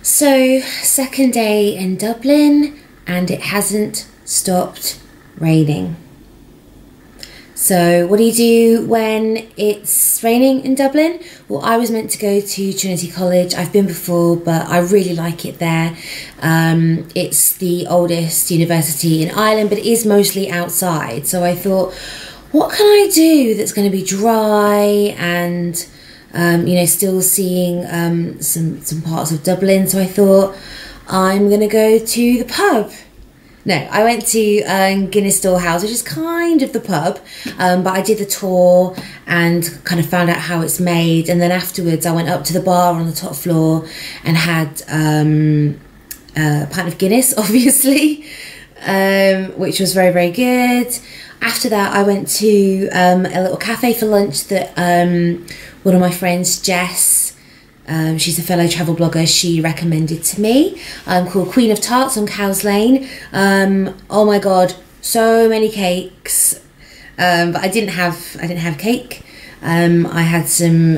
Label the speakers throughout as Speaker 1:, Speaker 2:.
Speaker 1: So, second day in Dublin, and it hasn't stopped raining. So, what do you do when it's raining in Dublin? Well, I was meant to go to Trinity College. I've been before, but I really like it there. It's the oldest university in Ireland, but it is mostly outside. So I thought, what can I do that's going to be dry and still seeing some parts of Dublin? So I thought, I'm going to go to the pub. No, I went to Guinness Storehouse, which is kind of the pub, but I did the tour and kind of found out how it's made. And then afterwards, I went up to the bar on the top floor and had a pint of Guinness, obviously, which was very, very good. After that, I went to a little cafe for lunch that one of my friends, Jess, she's a fellow travel blogger, she recommended to me, called Queen of Tarts on Cowes Lane. Oh my god, so many cakes, but I didn't have cake. I had some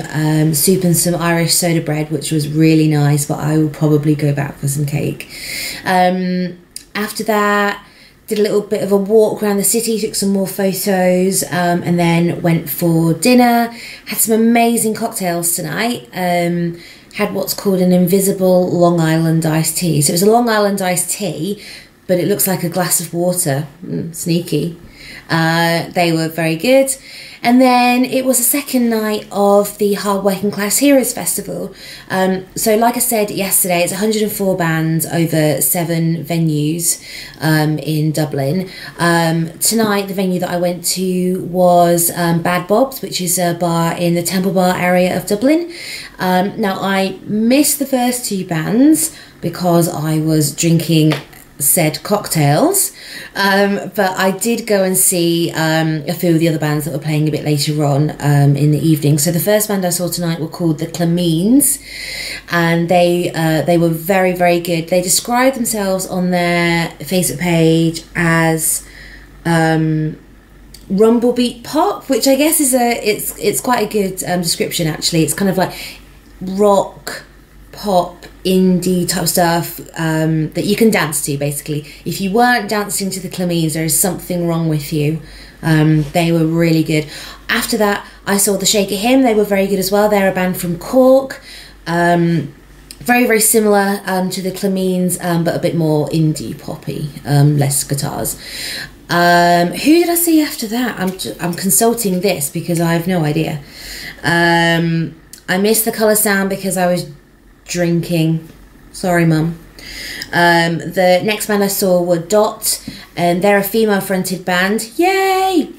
Speaker 1: soup and some Irish soda bread, which was really nice, but I will probably go back for some cake. After that, did a little bit of a walk around the city, took some more photos, and then went for dinner. Had some amazing cocktails tonight. Had what's called an invisible Long Island iced tea. So it was a Long Island iced tea, but it looks like a glass of water. Sneaky. They were very good. And then it was the second night of the Hard Working Class Heroes Festival. So like I said yesterday, it's 104 bands over 7 venues in Dublin. Tonight, the venue that I went to was Bad Bob's, which is a bar in the Temple Bar area of Dublin. Now, I missed the first 2 bands because I was drinking said cocktails, but I did go and see a few of the other bands that were playing a bit later on in the evening. So the first band I saw tonight were called the Clameens, and they were very, very good. They described themselves on their Facebook page as rumble beat pop, which I guess is it's quite a good description actually. It's kind of like rock, pop, indie type stuff that you can dance to, basically. If you weren't dancing to the Clameens, there is something wrong with you. They were really good. After that, I saw the Shake It Him. They were very good as well. They're a band from Cork. Very, very similar to the Clameens, but a bit more indie poppy, less guitars. Who did I see after that? I'm consulting this because I have no idea. I missed the Colour Sound because I was drinking. Sorry, mum. The next band I saw were Dott, and they're a female-fronted band. Yay!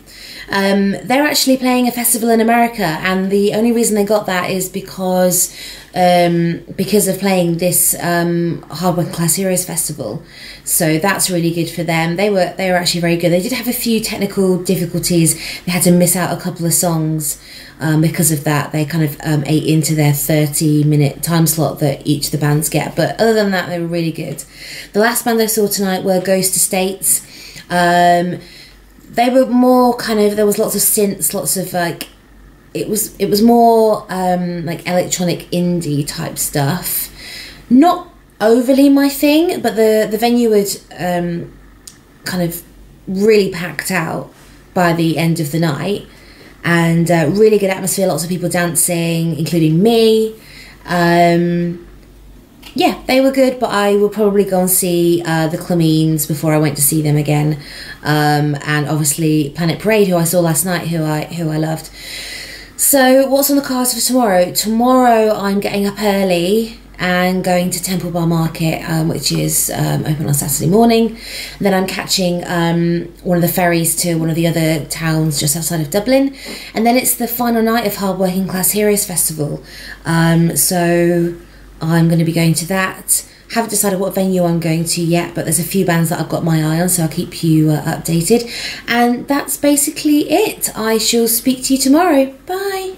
Speaker 1: They're actually playing a festival in America, and the only reason they got that is because of playing this Hard Working Class Heroes Festival. So that's really good for them. They were actually very good. They did have a few technical difficulties. They had to miss out a couple of songs because of that. They kind of ate into their 30-minute time slot that each of the bands get. But other than that, they were really good. The last band I saw tonight were Ghost Estates. They were more kind of, there was lots of synths, lots of like, it was more like electronic indie type stuff. Not overly my thing, but the venue was kind of really packed out by the end of the night, and really good atmosphere, lots of people dancing, including me. Yeah, they were good, but I will probably go and see the Clameens before I went to see them again. And obviously Planet Parade, who I saw last night, who I loved. So what's on the cards for tomorrow? Tomorrow I'm getting up early and going to Temple Bar Market, which is open on Saturday morning. And then I'm catching one of the ferries to one of the other towns just outside of Dublin. And then it's the final night of Hard Working Class Heroes Festival. So I'm going to be going to that. Haven't decided what venue I'm going to yet, but there's a few bands that I've got my eye on, so I'll keep you updated. And that's basically it. I shall speak to you tomorrow. Bye.